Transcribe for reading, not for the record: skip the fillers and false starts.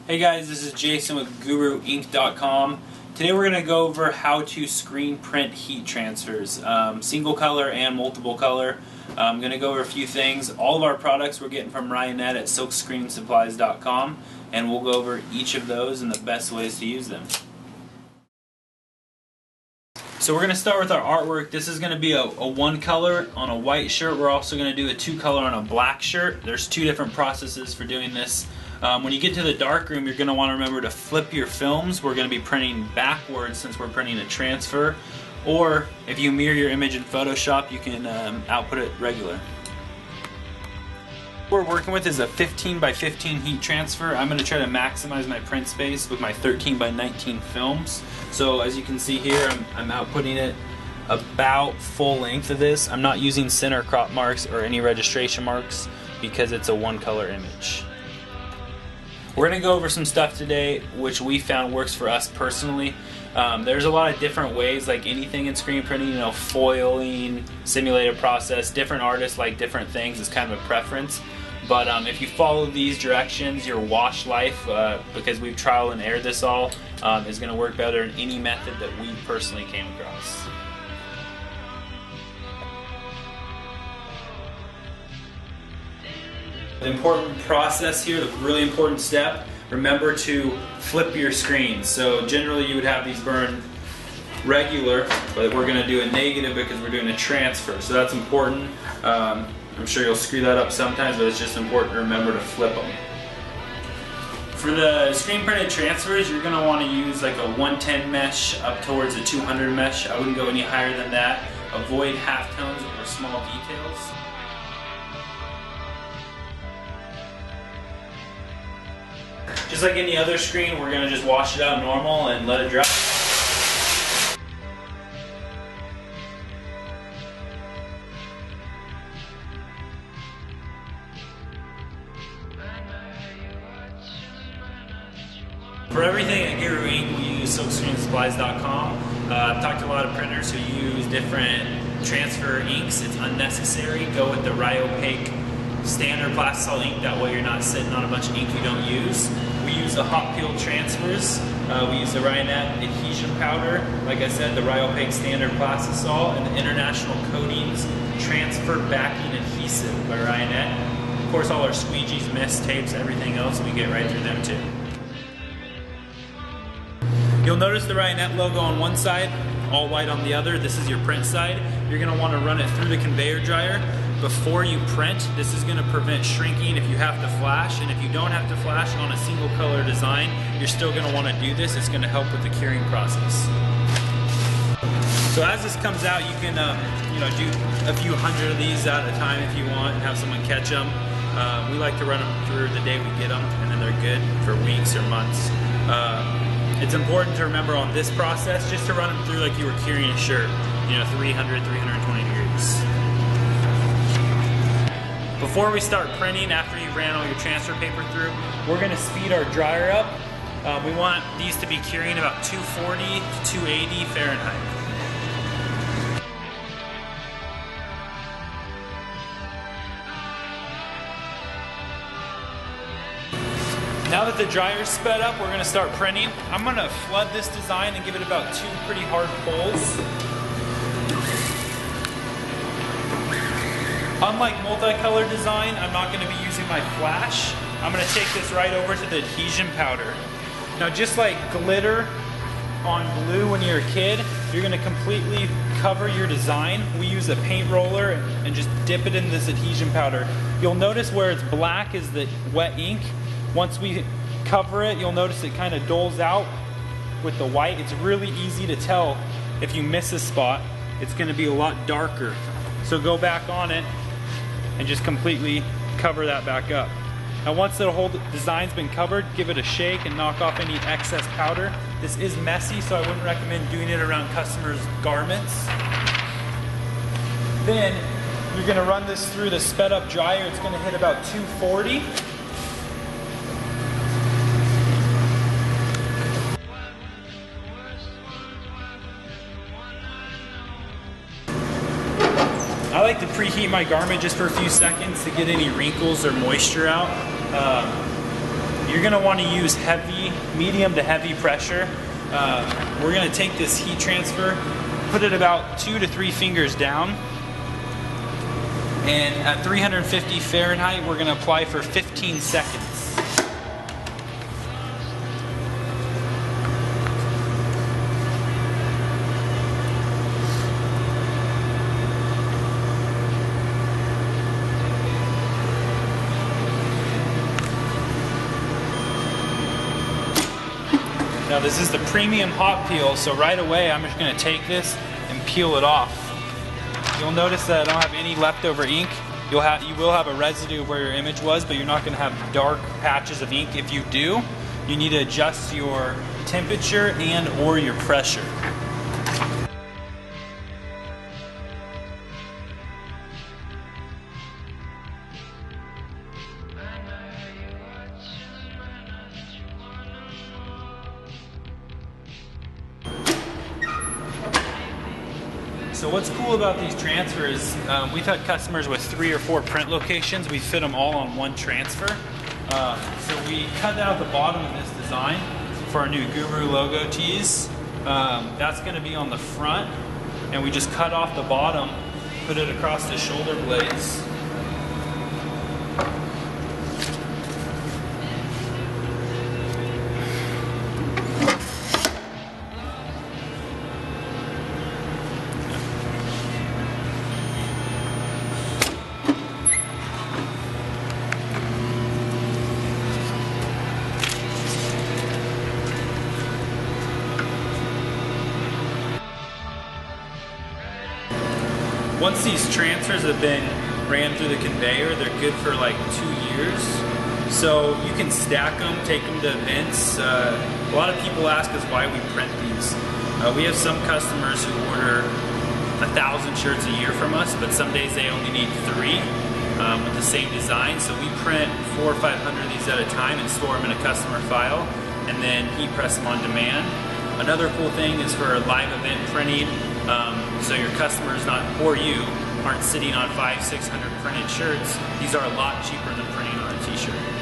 Hey guys, this is Jason with GuruInk.com. Today we're going to go over how to screen print heat transfers, single color and multiple color. I'm going to go over a few things. All of our products we're getting from Ryonet at silkscreensupplies.com, and we'll go over each of those and the best ways to use them. So we're going to start with our artwork. This is going to be a one color on a white shirt. We're also going to do a two color on a black shirt. There's two different processes for doing this. When you get to the darkroom, you're going to want to remember to flip your films. We're going to be printing backwards since we're printing a transfer. Or if you mirror your image in Photoshop, you can output it regular. What we're working with is a 15 by 15 heat transfer. I'm going to try to maximize my print space with my 13 by 19 films. So as you can see here, I'm outputting it about full length of this. I'm not using center crop marks or any registration marks because it's a one color image. We're going to go over some stuff today which we found works for us personally. There's a lot of different ways, like anything in screen printing, foiling, simulated process, different artists like different things. It's kind of a preference. But if you follow these directions, your wash life, because we've trial and errored this all, is going to work better in any method that we personally came across. The important process here, the really important step, remember to flip your screen. So generally you would have these burn regular, but we're going to do a negative because we're doing a transfer. So that's important. I'm sure you'll screw that up sometimes, but it's just important to remember to flip them. For the screen printed transfers, you're going to want to use like a 110 mesh up towards a 200 mesh. I wouldn't go any higher than that. Avoid halftones or small details. Just like any other screen, we're going to just wash it out normal and let it dry. For everything at Guru Ink, we use silkscreensupplies.com. I've talked to a lot of printers who use different transfer inks. It's unnecessary. Go with the Ryonet standard plastisol ink. That way you're not sitting on a bunch of ink you don't use. We use the hot peel transfers. We use the Ryonet adhesion powder. Like I said, the Ryonet standard plastisol and the International Coatings transfer backing adhesive by Ryonet. Of course, all our squeegees, mist tapes, everything else, we get right through them too. You'll notice the Ryonet logo on one side, all white on the other. This is your print side. You're going to want to run it through the conveyor dryer before you print. This is going to prevent shrinking if you have to flash, and if you don't have to flash on a single color design, you're still going to want to do this. It's going to help with the curing process. So as this comes out, you can do a few hundred of these at a time if you want and have someone catch them. We like to run them through the day we get them, and then they're good for weeks or months. It's important to remember on this process just to run them through like you were curing a shirt, 300, 320 degrees. Before we start printing, after you've ran all your transfer paper through, we're going to speed our dryer up. We want these to be curing about 240 to 280 Fahrenheit. Now that the dryer's sped up, we're going to start printing. I'm going to flood this design and give it about 2 pretty hard pulls. Unlike multicolor design, I'm not going to be using my flash. I'm going to take this right over to the adhesion powder. Now just like glitter on glue when you're a kid, you're going to completely cover your design. We use a paint roller and just dip it in this adhesion powder. You'll notice where it's black is the wet ink. Once we cover it, you'll notice it kind of doles out with the white. It's really easy to tell if you miss a spot. It's going to be a lot darker. So go back on it and just completely cover that back up. Now once the whole design's been covered, give it a shake and knock off any excess powder. This is messy, so I wouldn't recommend doing it around customers' garments. Then you're going to run this through the sped up dryer. It's going to hit about 240. I like to preheat my garment just for a few seconds to get any wrinkles or moisture out. You You're gonna wanna use medium to heavy pressure. We're gonna take this heat transfer, put it about 2 to 3 fingers down, and at 350 Fahrenheit, we're gonna apply for 15 seconds. Now this is the premium hot peel, so right away I'm just going to take this and peel it off. You'll notice that I don't have any leftover ink. You will have a residue of where your image was, but you're not going to have dark patches of ink. If you do, you need to adjust your temperature and or your pressure. So what's cool about these transfers, we've had customers with 3 or 4 print locations. We fit them all on one transfer. So we cut out the bottom of this design for our new Guru logo tees. That's going to be on the front, and we just cut off the bottom, put it across the shoulder blades. Once these transfers have been ran through the conveyor, they're good for like 2 years. So you can stack them, take them to events. A lot of people ask us why we print these. We have some customers who order 1,000 shirts a year from us, but some days they only need 3 with the same design. So we print 400 or 500 of these at a time and store them in a customer file, and then heat press them on demand. Another cool thing is for live event printing, so your customers or you aren't sitting on 500-600 printed shirts. These are a lot cheaper than printing on a t-shirt.